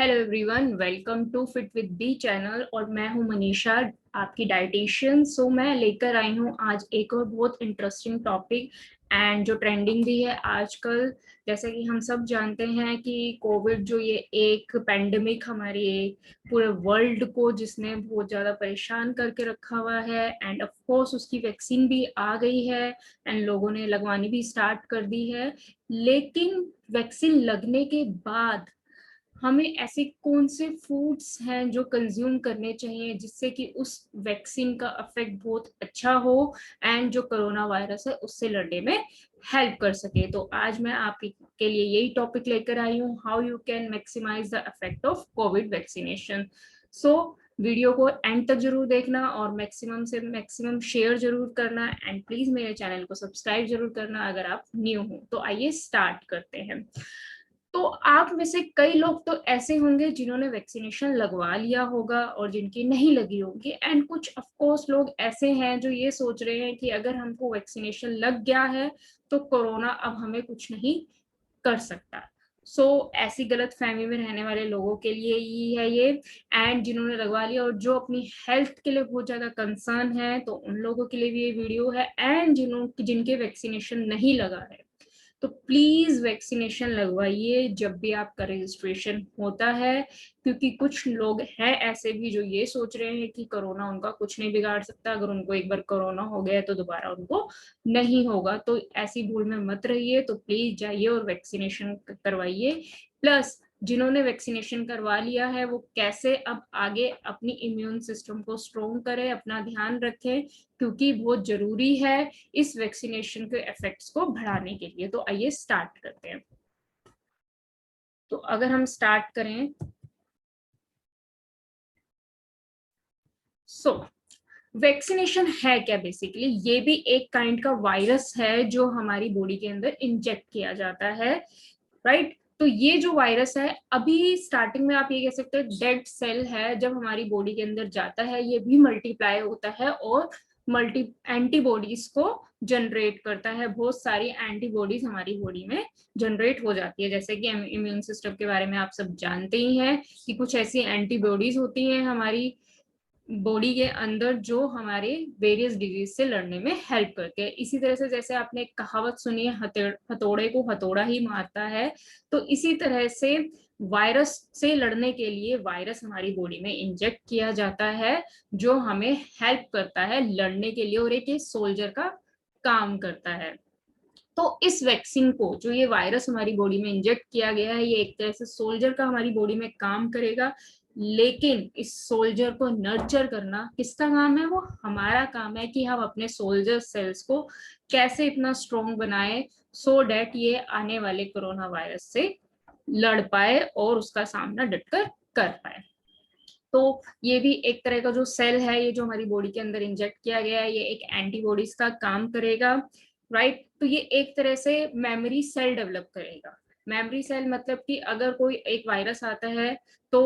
Hello everyone, welcome to fit with B channel. और मैं हूं मनीषा, आपकी डाइटिशियन। मैं लेकर आई हूं आज एक और बहुत इंटरेस्टिंग टॉपिक एंड जो ट्रेंडिंग भी है आजकल। जैसे कि हम सब जानते हैं कि कोविड जो ये एक पेंडेमिक हमारे पूरे वर्ल्ड को जिसने बहुत ज़्यादा परेशान करके रखा हुआ है, एंड ऑफ कोर्स उसकी वैक्सीन भी आ गई है एंड लोगों ने लगवानी भी स्टार्ट कर दी है। लेकिन वैक्सीन लगने के बाद हमें ऐसे कौन से फूड्स हैं जो कंज्यूम करने चाहिए जिससे कि उस वैक्सीन का इफेक्ट बहुत अच्छा हो एंड जो कोरोना वायरस है उससे लड़ने में हेल्प कर सके। तो आज मैं आपके लिए यही टॉपिक लेकर आई हूँ, how you can maximise the effect of COVID vaccination. So video को एंड तक जरूर देखना और मैक्सिमम से मैक्सिमम शेयर जरूर करना एंड प्लीज मेरे चैनल को सब्सक्राइब जरूर करना अगर आप न्यू हो। तो आइए स्टार्ट करते हैं। तो आप में से कई लोग तो ऐसे होंगे जिन्होंने वैक्सीनेशन लगवा लिया होगा और जिनकी नहीं लगी होगी, एंड कुछ ऑफ कोर्स लोग ऐसे हैं जो ये सोच रहे हैं कि अगर हमको वैक्सीनेशन लग गया है तो कोरोना अब हमें कुछ नहीं कर सकता। ऐसी गलत फहमी में रहने वाले लोगों के लिए ही है ये। एंड जिन्होंने लगवा लिया और जो अपनी हेल्थ के लिए बहुत ज्यादा कंसर्न है तो उन लोगों के लिए भी ये वीडियो है। एंड जिनके वैक्सीनेशन नहीं लगा है तो प्लीज वैक्सीनेशन लगवाइए जब भी आपका रजिस्ट्रेशन होता है, क्योंकि कुछ लोग हैं ऐसे भी जो ये सोच रहे हैं कि कोरोना उनका कुछ नहीं बिगाड़ सकता, अगर उनको एक बार कोरोना हो गया तो दोबारा उनको नहीं होगा। तो ऐसी भूल में मत रहिए, तो प्लीज जाइए और वैक्सीनेशन करवाइए। प्लस जिन्होंने वैक्सीनेशन करवा लिया है वो कैसे अब आगे अपनी इम्यून सिस्टम को स्ट्रोंग करें, अपना ध्यान रखें, क्योंकि बहुत जरूरी है इस वैक्सीनेशन के इफेक्ट्स को बढ़ाने के लिए। तो आइए स्टार्ट करते हैं। तो अगर हम स्टार्ट करें वैक्सीनेशन है क्या, बेसिकली ये भी एक काइंड का वायरस है जो हमारी बॉडी के अंदर इंजेक्ट किया जाता है, राइट। तो ये जो वायरस है अभी स्टार्टिंग में आप ये कह सकते हैं डेड सेल है, जब हमारी बॉडी के अंदर जाता है ये भी मल्टीप्लाई होता है और मल्टी एंटीबॉडीज को जनरेट करता है। बहुत सारी एंटीबॉडीज हमारी बॉडी में जनरेट हो जाती है, जैसे कि इम्यून सिस्टम के बारे में आप सब जानते ही हैं कि कुछ ऐसी एंटीबॉडीज होती हैं हमारी बॉडी के अंदर जो हमारे वेरियस डिजीज से लड़ने में हेल्प करते हैं। इसी तरह से जैसे आपने एक कहावत सुनी है, हथौड़े को हथौड़ा ही मारता है, तो इसी तरह से वायरस से लड़ने के लिए वायरस हमारी बॉडी में इंजेक्ट किया जाता है जो हमें हेल्प करता है लड़ने के लिए और एक सोल्जर का काम करता है। तो इस वैक्सीन को जो ये वायरस हमारी बॉडी में इंजेक्ट किया गया है ये एक तरह से सोल्जर का हमारी बॉडी में काम करेगा। लेकिन इस सोल्जर को नर्चर करना किसका काम है? वो हमारा काम है कि हम अपने सोल्जर सेल्स को कैसे इतना स्ट्रॉन्ग बनाए सो डेट ये आने वाले कोरोना वायरस से लड़ पाए और उसका सामना डटकर कर पाए। तो ये भी एक तरह का जो सेल है ये जो हमारी बॉडी के अंदर इंजेक्ट किया गया है ये एक एंटीबॉडीज का काम करेगा, राइट। तो ये एक तरह से मेमोरी सेल डेवलप करेगा। मेमोरी सेल मतलब कि अगर कोई एक वायरस आता है तो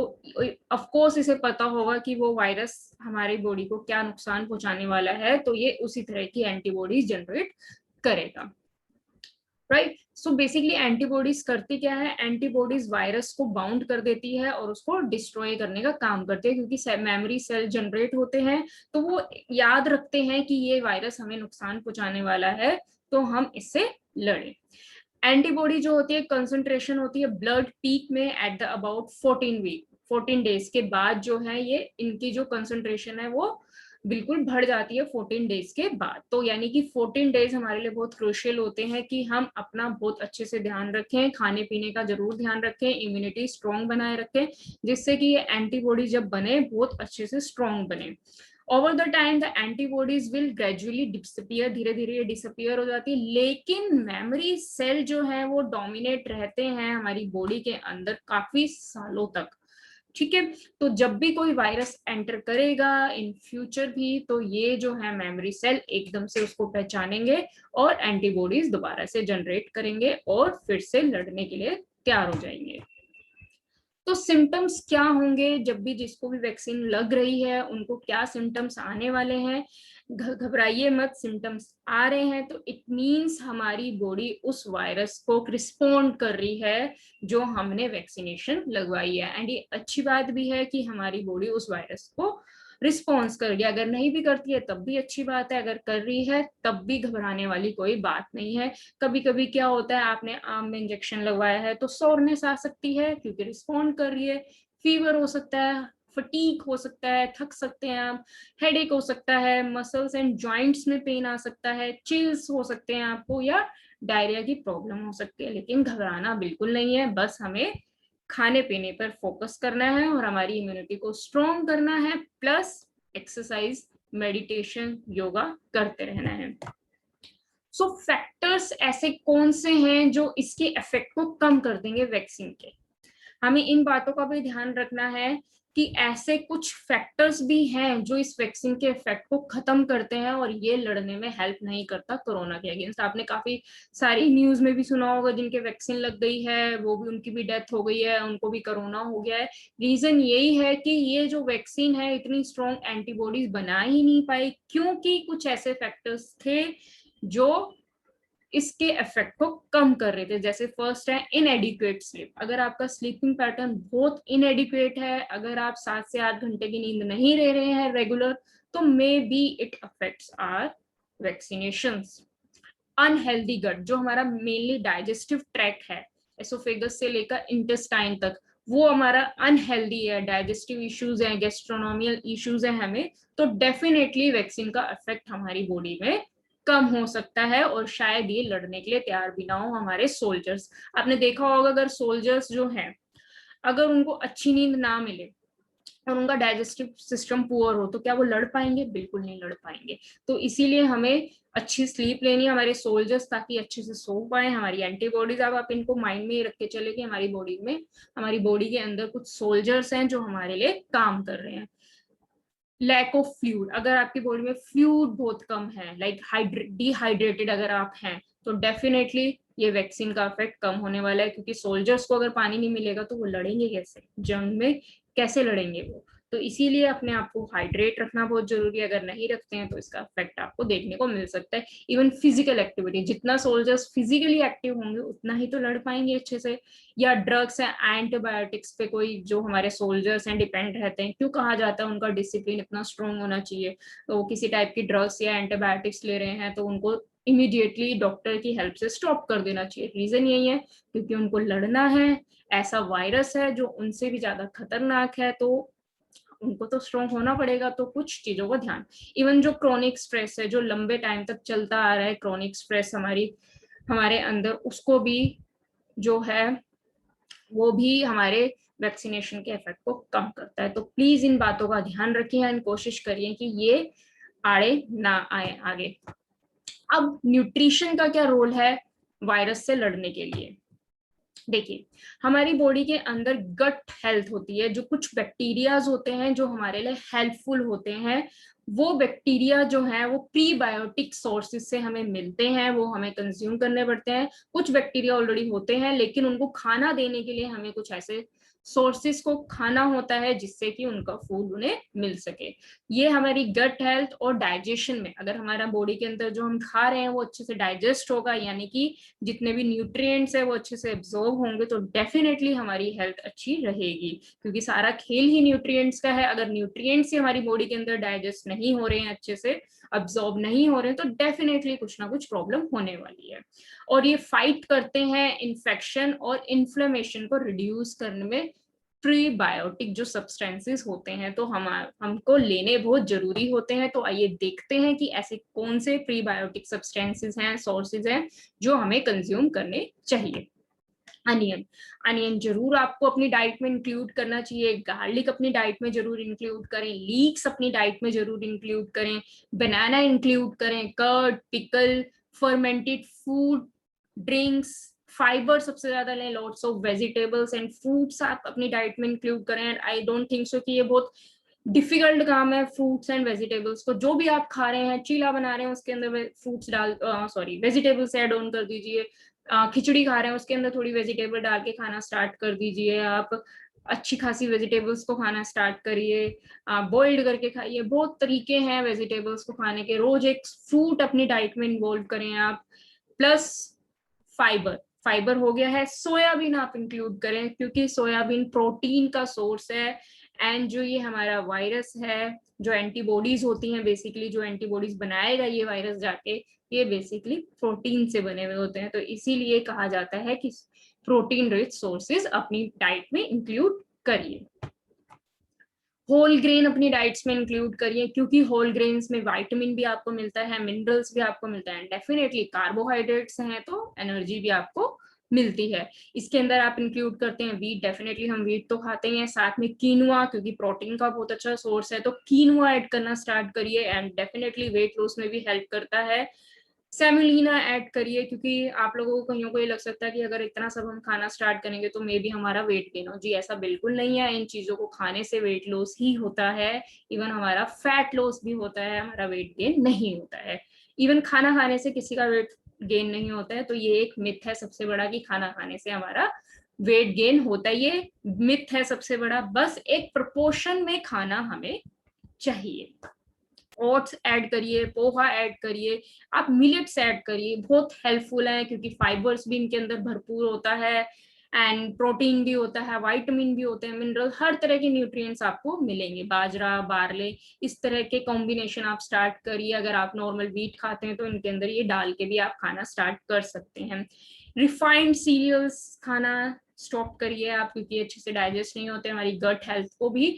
ऑफ कोर्स इसे पता होगा कि वो वायरस हमारी बॉडी को क्या नुकसान पहुंचाने वाला है, तो ये उसी तरह की एंटीबॉडीज जनरेट करेगा, राइट। सो बेसिकली एंटीबॉडीज करती क्या है? एंटीबॉडीज वायरस को बाउंड कर देती है और उसको डिस्ट्रॉय करने का काम करती है, क्योंकि मेमोरी सेल जनरेट होते हैं तो वो याद रखते हैं कि ये वायरस हमें नुकसान पहुंचाने वाला है तो हम इससे लड़े। एंटीबॉडी जो होती है कंसंट्रेशन होती है ब्लड पीक में एट द अबाउट 14 डेज के बाद जो है ये इनकी जो कंसंट्रेशन है वो बिल्कुल बढ़ जाती है 14 डेज के बाद। तो यानी कि 14 डेज हमारे लिए बहुत क्रूशियल होते हैं कि हम अपना बहुत अच्छे से ध्यान रखें, खाने पीने का जरूर ध्यान रखें, इम्यूनिटी स्ट्रॉन्ग बनाए रखें, जिससे कि ये एंटीबॉडी जब बने बहुत अच्छे से स्ट्रॉन्ग बने। Over the time the antibodies will gradually disappear, धीरे धीरे ये डिसअपियर हो जाती है, लेकिन मेमोरी सेल जो है वो डोमिनेट रहते हैं हमारी बॉडी के अंदर काफी सालों तक, ठीक है। तो जब भी कोई वायरस एंटर करेगा इन फ्यूचर भी तो ये जो है मेमोरी सेल एकदम से उसको पहचानेंगे और एंटीबॉडीज दोबारा से जनरेट करेंगे और फिर से लड़ने के लिए तैयार हो जाएंगे। तो सिम्टम्स क्या होंगे जब भी जिसको भी वैक्सीन लग रही है उनको क्या सिम्टम्स आने वाले हैं? घबराइए मत, सिम्टम्स आ रहे हैं तो इट मींस हमारी बॉडी उस वायरस को रिस्पोंड कर रही है जो हमने वैक्सीनेशन लगवाई है। एंड ये अच्छी बात भी है कि हमारी बॉडी उस वायरस को रिस्पॉन्स कर रही है। अगर नहीं भी करती है तब भी अच्छी बात है, अगर कर रही है तब भी घबराने वाली कोई बात नहीं है। कभी कभी क्या होता है, आपने आर्म में इंजेक्शन लगवाया है तो सोरनेस आ सकती है क्योंकि रिस्पॉन्ड कर रही है, फीवर हो सकता है, फटीक हो सकता है, थक सकते हैं आप, हेडेक हो सकता है, मसल्स एंड जॉइंट्स में पेन आ सकता है, चिल्स हो सकते हैं आपको, या डायरिया की प्रॉब्लम हो सकती है। लेकिन घबराना बिल्कुल नहीं है, बस हमें खाने पीने पर फोकस करना है और हमारी इम्यूनिटी को स्ट्रॉन्ग करना है, प्लस एक्सरसाइज, मेडिटेशन, योगा करते रहना है। सो फैक्टर्स ऐसे कौन से हैं जो इसके इफेक्ट को कम कर देंगे वैक्सीन के? हमें इन बातों का भी ध्यान रखना है कि ऐसे कुछ फैक्टर्स भी हैं जो इस वैक्सीन के इफेक्ट को खत्म करते हैं और ये लड़ने में हेल्प नहीं करता कोरोना के अगेंस्ट। आपने काफी सारी न्यूज में भी सुना होगा जिनके वैक्सीन लग गई है, वो भी, उनकी भी डेथ हो गई है, उनको भी कोरोना हो गया है। रीजन यही है कि ये जो वैक्सीन है इतनी स्ट्रॉन्ग एंटीबॉडीज बना ही नहीं पाई, क्योंकि कुछ ऐसे फैक्टर्स थे जो इसके इफेक्ट को कम कर रहे थे। जैसे फर्स्ट है इनएडिक्वेट स्लीप। अगर आपका स्लीपिंग पैटर्न बहुत इनएडिक्वेट है, अगर आप 7 से 8 घंटे की नींद नहीं ले रहे हैं रेगुलर, तो may be it affects our vaccinations. Unhealthy gut, जो हमारा मेनली डाइजेस्टिव ट्रैक्ट है, एसोफेगस से लेकर इंटेस्टाइन तक, वो हमारा अनहेल्दी है, डाइजेस्टिव इश्यूज हैं, गैस्ट्रोनोमियल इश्यूज हैं हमें, तो डेफिनेटली वैक्सीन का इफेक्ट हमारी बॉडी में कम हो सकता है और शायद ये लड़ने के लिए तैयार भी ना हो हमारे सोल्जर्स। आपने देखा होगा अगर सोल्जर्स जो हैं, अगर उनको अच्छी नींद ना मिले और उनका डाइजेस्टिव सिस्टम पुअर हो तो क्या वो लड़ पाएंगे? बिल्कुल नहीं लड़ पाएंगे। तो इसीलिए हमें अच्छी स्लीप लेनी है हमारे सोल्जर्स, ताकि अच्छे से सो पाए। हमारी एंटीबॉडीज, अब आप इनको माइंड में ही रख के चले कि हमारी बॉडी में, हमारी बॉडी के अंदर कुछ सोल्जर्स हैं जो हमारे लिए काम कर रहे हैं। लैक ऑफ फ्लूइड, अगर आपकी बॉडी में फ्लूइड बहुत कम है, लाइक डिहाइड्रेटेड अगर आप हैं, तो डेफिनेटली ये वैक्सीन का इफेक्ट कम होने वाला है, क्योंकि सोल्जर्स को अगर पानी नहीं मिलेगा तो वो लड़ेंगे कैसे जंग में, कैसे लड़ेंगे वो? तो इसीलिए अपने आप को हाइड्रेट रखना बहुत जरूरी है। अगर नहीं रखते हैं तो इसका इफेक्ट आपको देखने को मिल सकता है। इवन फिजिकल एक्टिविटी, जितना सोल्जर्स फिजिकली एक्टिव होंगे उतना ही तो लड़ पाएंगे अच्छे से। या ड्रग्स है, एंटीबायोटिक्स पे कोई जो हमारे सोल्जर्स हैं डिपेंड रहते हैं, क्यों कहा जाता है उनका डिसिप्लिन इतना स्ट्रॉन्ग होना चाहिए? तो वो किसी टाइप की ड्रग्स या एंटीबायोटिक्स ले रहे हैं तो उनको इमीडिएटली डॉक्टर की हेल्प से स्टॉप कर देना चाहिए। रीजन यही है क्योंकि उनको लड़ना है, ऐसा वायरस है जो उनसे भी ज्यादा खतरनाक है, तो उनको तो स्ट्रॉन्ग होना पड़ेगा। तो कुछ चीजों का ध्यान, इवन जो क्रोनिक स्ट्रेस है जो लंबे टाइम तक चलता आ रहा है, क्रोनिक स्ट्रेस हमारे अंदर, उसको भी जो है वो भी हमारे वैक्सीनेशन के इफेक्ट को कम करता है। तो प्लीज इन बातों का ध्यान रखिए एंड कोशिश करिए कि ये आड़े ना आए आगे। अब न्यूट्रिशन का क्या रोल है वायरस से लड़ने के लिए? देखिए, हमारी बॉडी के अंदर गट हेल्थ होती है, जो कुछ बैक्टीरियाज होते हैं जो हमारे लिए हेल्पफुल होते हैं। वो बैक्टीरिया जो है वो प्रीबायोटिक सोर्सेज से हमें मिलते हैं, वो हमें कंज्यूम करने पड़ते हैं। कुछ बैक्टीरिया ऑलरेडी होते हैं लेकिन उनको खाना देने के लिए हमें कुछ ऐसे सोर्सेज को खाना होता है जिससे कि उनका फूड उन्हें मिल सके। ये हमारी गट हेल्थ और डाइजेशन में, अगर हमारा बॉडी के अंदर जो हम खा रहे हैं वो अच्छे से डाइजेस्ट होगा, यानी कि जितने भी न्यूट्रिएंट्स है वो अच्छे से एब्जॉर्ब होंगे, तो डेफिनेटली हमारी हेल्थ अच्छी रहेगी। क्योंकि सारा खेल ही न्यूट्रिएंट्स का है। अगर न्यूट्रिएंट्स ही हमारी बॉडी के अंदर डाइजेस्ट नहीं हो रहे हैं, अच्छे से अब्सॉर्ब नहीं हो रहे हैं, तो डेफिनेटली कुछ ना कुछ प्रॉब्लम होने वाली है। और ये फाइट करते हैं इन्फेक्शन और इन्फ्लेमेशन को रिड्यूस करने में प्रीबायोटिक जो सब्सटेंसेस होते हैं, तो हमको लेने बहुत जरूरी होते हैं। तो आइए देखते हैं कि ऐसे कौन से प्रीबायोटिक सब्सटेंसेस हैं, सोर्सेज हैं जो हमें कंज्यूम करने चाहिए। अनियन, अनियन जरूर आपको अपनी डाइट में इंक्लूड करना चाहिए। गार्लिक अपनी डाइट में जरूर इंक्लूड करें, लीक्स अपनी डाइट में जरूर इंक्लूड करें, बनाना इंक्लूड करें, curd, pickle, fermented food, drinks, fibre सबसे ज्यादा लें, lots of vegetables and fruits आप अपनी डाइट में इंक्लूड करें। आई डोंट थिंक सो कि ये बहुत डिफिकल्ट काम है। फ्रूट्स एंड वेजिटेबल्स को, जो भी आप खा रहे हैं, चीला बना रहे हैं उसके अंदर फ्रूट्स डाल, सॉरी वेजिटेबल्स ऐड ऑन कर दीजिए। खिचड़ी खा रहे हैं उसके अंदर थोड़ी वेजिटेबल डाल के खाना स्टार्ट कर दीजिए आप। अच्छी खासी वेजिटेबल्स को खाना स्टार्ट करिए, बॉइल्ड करके खाइए, बहुत तरीके हैं वेजिटेबल्स को खाने के, रोज एक फ्रूट अपनी डाइट में इन्वॉल्व करें आप, प्लस फाइबर, फाइबर हो गया है, सोयाबीन आप इंक्लूड करें क्योंकि सोयाबीन प्रोटीन का सोर्स है, एंड जो ये हमारा वायरस है, जो एंटीबॉडीज होती हैं बेसिकली, जो एंटीबॉडीज बनाएगा ये वायरस जाके, ये बेसिकली प्रोटीन से बने हुए होते हैं, तो इसीलिए कहा जाता है कि प्रोटीन रिच सोर्सेज अपनी डाइट में इंक्लूड करिए। होल ग्रेन अपनी डाइट्स में इंक्लूड करिए क्योंकि होल ग्रेन्स में विटामिन भी आपको मिलता है, मिनरल्स भी आपको मिलता है, डेफिनेटली कार्बोहाइड्रेट्स हैं तो एनर्जी भी आपको मिलती है। इसके अंदर आप इंक्लूड करते हैं वीट, डेफिनेटली हम वीट तो खाते हैं, साथ में कीनुआ क्योंकि प्रोटीन का बहुत अच्छा सोर्स है, तो कीनुआ ऐड करना स्टार्ट करिए एंड डेफिनेटली वेट लॉस में भी हेल्प करता है। सेमुलिना ऐड करिए क्योंकि आप लोगों को कहीं को ये लग सकता है कि अगर इतना सब हम खाना स्टार्ट करेंगे तो मे बी हमारा वेट गेन हो, जी ऐसा बिल्कुल नहीं है, इन चीजों को खाने से वेट लॉस ही होता है, इवन हमारा फैट लॉस भी होता है, हमारा वेट गेन नहीं होता है। इवन खाना खाने से किसी का वेट गेन नहीं होता है, तो ये एक मिथ है सबसे बड़ा कि खाना खाने से हमारा वेट गेन होता है, ये मिथ है सबसे बड़ा, बस एक प्रोपोर्शन में खाना हमें चाहिए। ओट्स ऐड करिए, पोहा ऐड करिए, आप मिलेट्स ऐड करिए, बहुत हेल्पफुल है क्योंकि फाइबर्स भी इनके अंदर भरपूर होता है, एंड प्रोटीन भी होता है, विटामिन भी होते हैं, मिनरल, हर तरह के न्यूट्रिएंट्स आपको मिलेंगे। बाजरा, बार्ले, इस तरह के कॉम्बिनेशन आप स्टार्ट करिए, अगर आप नॉर्मल व्हीट खाते हैं तो इनके अंदर ये डाल के भी आप खाना स्टार्ट कर सकते हैं। रिफाइंड सीरियल्स खाना स्टॉप करिए आप क्योंकि अच्छे से डाइजेस्ट नहीं होते, हमारी गट हेल्थ को भी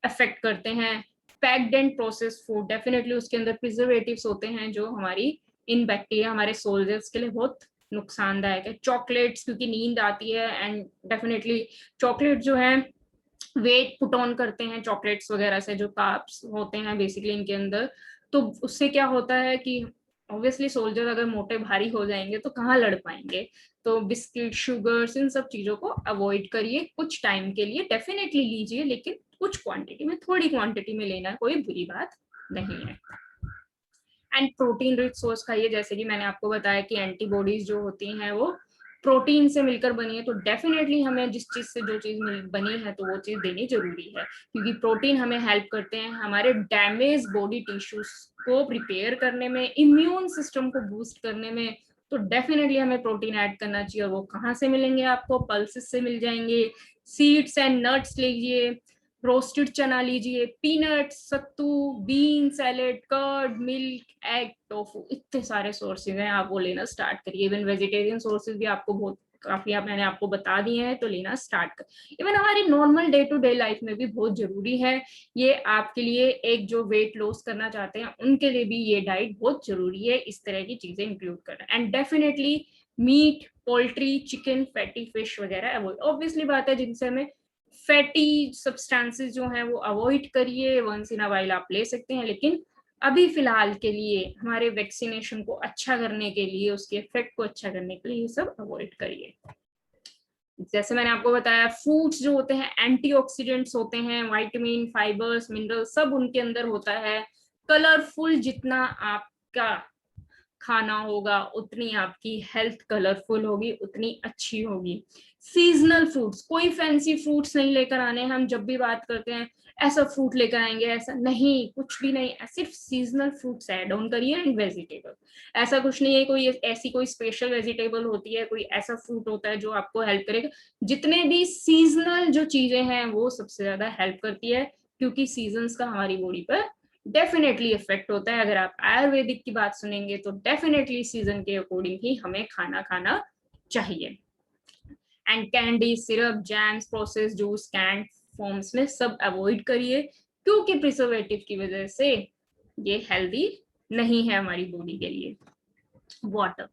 अफेक्ट करते हैं। Packed and processed food, definitely उसके अंदर प्रिजर्वेटिव्स होते हैं जो हमारी इन बैक्टीरिया, हमारे सोल्जर्स के लिए बहुत नुकसानदायक है। चॉकलेट्स क्योंकि नींद आती है एंड डेफिनेटली चॉकलेट जो है वेट पुट ऑन करते हैं, चॉकलेट्स वगैरह से जो कार्ब्स होते हैं बेसिकली इनके अंदर, तो उससे क्या होता है कि ऑब्वियसली सोल्जर अगर मोटे भारी हो जाएंगे तो कहाँ लड़ पाएंगे, तो बिस्किट, शुगर्स, इन सब चीजों को अवॉइड करिए कुछ टाइम के लिए, डेफिनेटली लीजिए लेकिन कुछ क्वांटिटी में, थोड़ी क्वांटिटी में लेना कोई बुरी बात नहीं है। एंड प्रोटीन रिच सोर्स खाइए, जैसे कि मैंने आपको बताया कि एंटीबॉडीज जो होती हैं वो प्रोटीन से मिलकर बनी है, तो डेफिनेटली हमें जिस चीज से जो चीज बनी है तो वो चीज देनी जरूरी है क्योंकि प्रोटीन हमें हेल्प करते हैं हमारे डैमेज बॉडी टिश्यूज को रिपेयर करने में, इम्यून सिस्टम को बूस्ट करने में, तो डेफिनेटली हमें प्रोटीन ऐड करना चाहिए। और वो कहाँ से मिलेंगे आपको? पल्सेस से मिल जाएंगे, सीड्स एंड नट्स लीजिए, रोस्टेड चना लीजिए, पीनट, सत्तू, bean, salad, curd, milk, egg, tofu, इतने सारे सोर्सेज हैं, आप वो लेना स्टार्ट करिए। इवन वेजिटेरियन सोर्सेज भी आपको बहुत काफी मैंने आपको बता दिए हैं, तो लेना स्टार्ट कर। इवन हमारी normal day to day life में भी बहुत जरूरी है ये आपके लिए, एक जो वेट लॉस करना चाहते हैं उनके लिए भी ये डाइट बहुत जरूरी है, इस तरह की चीजें इंक्लूड करना। And definitely meat, poultry, chicken, fatty fish वगैरह अवॉइड, ऑब्वियसली बात है जिनसे हमें फैटी सब्सटेंसेस जो हैं वो अवॉइड करिए, वंस इन अ वाइल आप ले सकते हैं, लेकिन अभी फिलहाल के लिए हमारे वैक्सीनेशन को अच्छा करने के लिए, उसके इफेक्ट को अच्छा करने के लिए ये सब अवॉइड करिए। जैसे मैंने आपको बताया फ्रूट्स जो होते हैं एंटीऑक्सीडेंट्स होते हैं, विटामिन, फाइबर्स, मिनरल सब उनके अंदर होता है। कलरफुल जितना आपका खाना होगा उतनी आपकी हेल्थ कलरफुल होगी, उतनी अच्छी होगी। सीजनल फ्रूट्स, कोई फैंसी फ्रूट्स नहीं लेकर आने, हम जब भी बात करते हैं ऐसा फ्रूट लेकर आएंगे, ऐसा नहीं, कुछ भी नहीं, सिर्फ सीजनल फ्रूट्स ऐड ऑन करिए। एंड वेजिटेबल, ऐसा कुछ नहीं है कोई ऐसी कोई स्पेशल वेजिटेबल होती है, कोई ऐसा फ्रूट होता है जो आपको हेल्प करेगा, जितने भी सीजनल जो चीजें हैं वो सबसे ज्यादा हेल्प करती है क्योंकि सीजन्स का हमारी बॉडी पर डेफिनेटली इफेक्ट होता है। अगर आप आयुर्वेदिक की बात सुनेंगे तो डेफिनेटली सीजन के अकॉर्डिंग ही हमें खाना खाना चाहिए। And candy, syrup, jams, process juice, canned forms में सब अवॉइड करिए क्योंकि प्रिजर्वेटिव की वजह से ये हेल्दी नहीं है हमारी बॉडी के लिए। वाटर,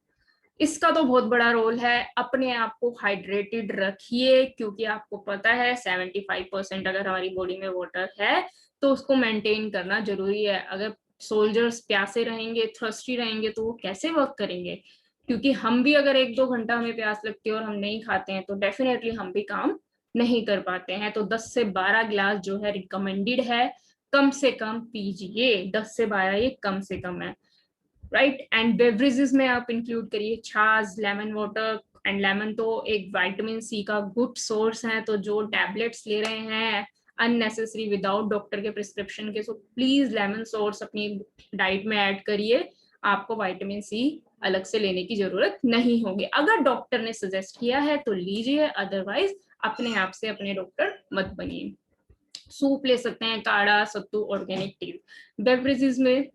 इसका तो बहुत बड़ा रोल है, अपने आप को हाइड्रेटेड रखिए क्योंकि आपको पता है 75% अगर हमारी बॉडी में वाटर है तो उसको मेंटेन करना जरूरी है। अगर सोल्जर्स प्यासे रहेंगे, थर्स्टी रहेंगे तो वो कैसे वर्क करेंगे, क्योंकि हम भी अगर 1-2 घंटा हमें प्यास लगती है और हम नहीं खाते हैं तो डेफिनेटली हम भी काम नहीं कर पाते हैं। तो 10 से 12 गिलास जो है रिकमेंडेड है, कम से कम पीजिए, 10 से 12 ये कम से कम है, राइट। एंड बेवरेजेस में आप इंक्लूड करिए छाछ, लेमन वाटर, एंड लेमन तो एक विटामिन सी का गुड सोर्स है, तो जो टैबलेट्स ले रहे हैं अननेसेसरी विदाउट डॉक्टर के प्रिस्क्रिप्शन के, सो प्लीज लेमन सोर्स अपनी डाइट में ऐड करिए, आपको विटामिन सी अलग से लेने की जरूरत नहीं होगी। अगर डॉक्टर ने सजेस्ट किया है तो लीजिए, अदरवाइज अपने आप से अपने डॉक्टर मत बनिए। सूप ले सकते हैं, काढ़ा, सत्तू, ऑर्गेनिक टी। बेवरेजेस में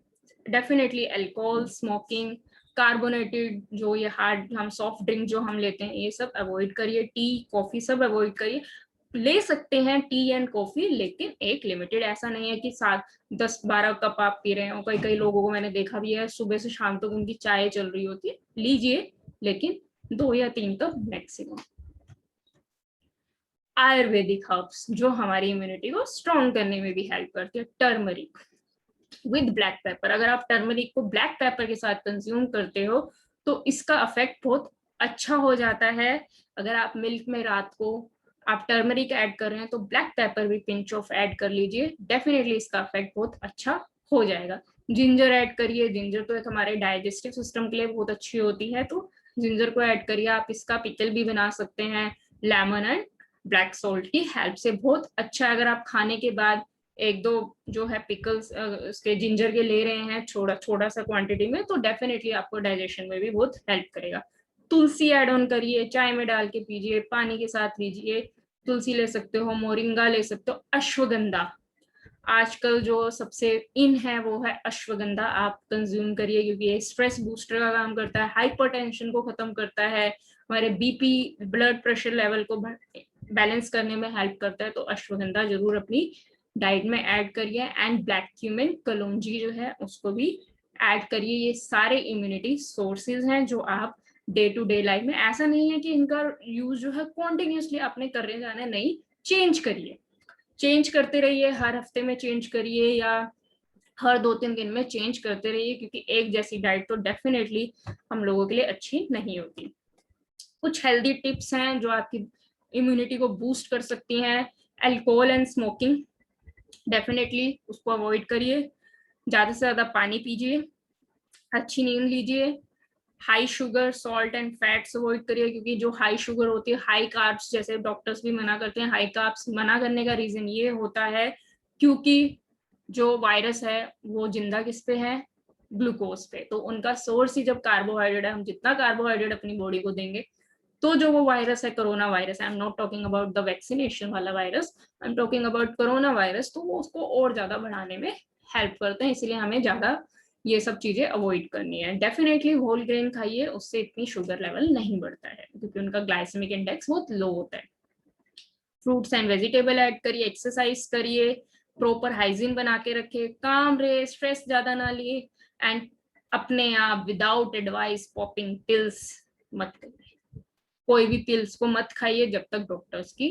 डेफिनेटली अल्कोहल, स्मोकिंग, कार्बोनेटेड जो ये हार्ड हम सॉफ्ट ड्रिंक जो हम लेते हैं ये सब अवॉइड करिए, टी कॉफी सब अवॉइड करिए। ले सकते हैं टी एंड कॉफी, लेकिन एक लिमिटेड, ऐसा नहीं है कि 7-10-12 कप आप पी रहे हो। कई कई लोगों को मैंने देखा भी है सुबह से शाम तक उनकी चाय चल रही होती है, लीजिए लेकिन 2 या 3 कप मैक्सिमम। आयुर्वेदिक हर्ब्स जो हमारी इम्यूनिटी को स्ट्रॉन्ग करने में भी हेल्प करती है, टर्मरिक विद ब्लैक पेपर। अगर आप टर्मरिक को ब्लैक पेपर के साथ कंज्यूम करते हो तो इसका इफेक्ट बहुत अच्छा हो जाता है। अगर आप मिल्क में रात को आप टर्मरिक ऐड कर रहे हैं तो ब्लैक पेपर भी पिंच ऑफ ऐड कर लीजिए, डेफिनेटली इसका इफेक्ट बहुत अच्छा हो जाएगा। जिंजर ऐड करिए, जिंजर तो एक हमारे डाइजेस्टिव सिस्टम के लिए बहुत अच्छी होती है, तो जिंजर को ऐड करिए। आप इसका पिकल भी बना सकते हैं लेमन एंड ब्लैक सॉल्ट की हेल्प से, बहुत अच्छा। अगर आप खाने के बाद 1-2 जो है पिकल्स उसके जिंजर के ले रहे हैं छोटा छोटा सा क्वांटिटी में, तो डेफिनेटली आपको डाइजेशन में भी बहुत हेल्प करेगा। तुलसी ऐड ऑन करिए, चाय में डाल के पीजिए, पानी के साथ लीजिए। तुलसी ले सकते हो, मोरिंगा ले सकते हो, अश्वगंधा आजकल जो सबसे इन है वो है अश्वगंधा, आप कंज्यूम करिए क्योंकि ये स्ट्रेस बूस्टर का काम करता है, हाइपरटेंशन को खत्म करता है, हमारे बीपी ब्लड प्रेशर लेवल को बैलेंस करने में हेल्प करता है। तो अश्वगंधा जरूर अपनी डाइट में ऐड करिए। एंड ब्लैक क्यूमिन, कलौंजी जो है उसको भी ऐड करिए। ये सारे इम्यूनिटी सोर्सेज हैं जो आप डे टू डे लाइफ में, ऐसा नहीं है कि इनका यूज जो है कॉन्टिन्यूसली आपने करने जाना, नहीं, चेंज करिए, चेंज करते रहिए, हर हफ्ते में चेंज करिए या हर 2-3 दिन में चेंज करते रहिए, क्योंकि एक जैसी डाइट तो डेफिनेटली हम लोगों के लिए अच्छी नहीं होती। कुछ हेल्दी टिप्स हैं जो आपकी इम्यूनिटी को बूस्ट कर सकती हैं। अल्कोहल एंड स्मोकिंग, डेफिनेटली उसको अवॉइड करिए, ज्यादा से ज्यादा पानी पीजिए, अच्छी नींद लीजिए। High sugar, salt and fats avoid करिए, क्योंकि जो हाई शुगर होती है, हाई कार्ब्स, जैसे डॉक्टर्स भी मना करते हैं, हाई कार्ब्स मना करने का रीजन ये होता है क्योंकि जो वायरस है वो जिंदा किस पे है, ग्लूकोज पे। तो उनका सोर्स ही जब कार्बोहाइड्रेट है, हम जितना कार्बोहाइड्रेट अपनी बॉडी को देंगे तो जो वो वायरस है, corona virus, I am not talking about the vaccination वाला virus, I am talking about corona virus, तो वो उसको और ज्यादा बढ़ाने में हेल्प करते हैं, इसलिए हमें ज्यादा ये सब चीजें अवॉइड करनी है। डेफिनेटली होल ग्रेन खाइए, उससे इतनी शुगर लेवल नहीं बढ़ता है क्योंकि उनका ग्लाइसेमिक इंडेक्स बहुत लो होता है। फ्रूट्स एंड वेजिटेबल ऐड करिए, एक्सरसाइज करिए, प्रॉपर हाइजीन बना के रखिए, काम रहे, स्ट्रेस ज्यादा ना लिए, एंड अपने आप विदाउट एडवाइस पॉपिंग पिल्स मत करिए, कोई भी पिल्स को मत खाइए जब तक डॉक्टर्स की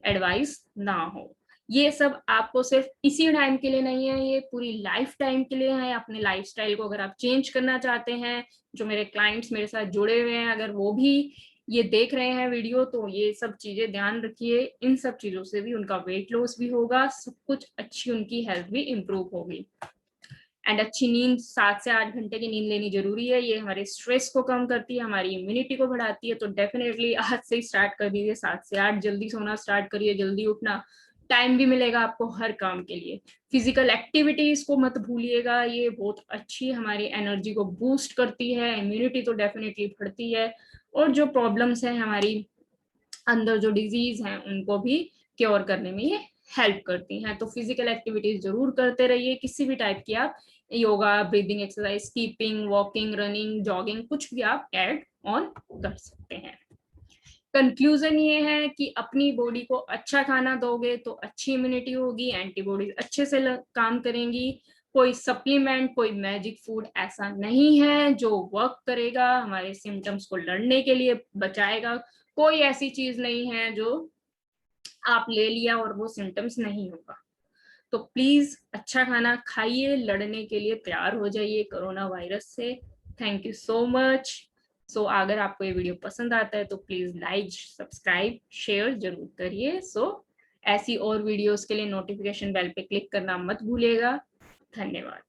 एडवाइस ना हो। ये सब आपको सिर्फ इसी टाइम के लिए नहीं है, ये पूरी लाइफ टाइम के लिए है। अपने लाइफस्टाइल को अगर आप चेंज करना चाहते हैं, जो मेरे क्लाइंट्स मेरे साथ जुड़े हुए हैं अगर वो भी ये देख रहे हैं वीडियो, तो ये सब चीजें ध्यान रखिए, इन सब चीजों से भी उनका वेट लॉस भी होगा, सब कुछ अच्छी उनकी हेल्थ भी इम्प्रूव होगी। एंड अच्छी नींद, 7 से 8 घंटे की नींद लेनी जरूरी है, ये हमारे स्ट्रेस को कम करती है, हमारी इम्यूनिटी को बढ़ाती है। तो डेफिनेटली आज से ही स्टार्ट कर दीजिए, 7 से 8 जल्दी सोना स्टार्ट करिए, जल्दी उठना, टाइम भी मिलेगा आपको हर काम के लिए। फिजिकल एक्टिविटीज को मत भूलिएगा, ये बहुत अच्छी हमारी एनर्जी को बूस्ट करती है, इम्यूनिटी तो डेफिनेटली बढ़ती है, और जो प्रॉब्लम्स हैं हमारी अंदर, जो डिजीज हैं उनको भी क्योर करने में ये हेल्प करती हैं। तो फिजिकल एक्टिविटीज जरूर करते रहिए, किसी भी टाइप की, आप yoga, breathing exercise, skipping, walking, running, jogging, कुछ भी आप ऐड ऑन कर सकते हैं। कंक्लूजन ये है कि अपनी बॉडी को अच्छा खाना दोगे तो अच्छी इम्यूनिटी होगी, एंटीबॉडीज अच्छे से काम करेंगी। कोई सप्लीमेंट, कोई मैजिक फूड ऐसा नहीं है जो वर्क करेगा हमारे सिम्टम्स को लड़ने के लिए, बचाएगा। कोई ऐसी चीज नहीं है जो आप ले लिया और वो सिम्टम्स नहीं होगा। तो प्लीज अच्छा खाना खाइए, लड़ने के लिए तैयार हो जाइए कोरोना वायरस से। Thank you so much. So अगर आपको ये वीडियो पसंद आता है तो प्लीज लाइक, सब्सक्राइब, शेयर जरूर करिए। सो ऐसी और वीडियोस के लिए नोटिफिकेशन बेल पे क्लिक करना मत भूलिएगा। धन्यवाद।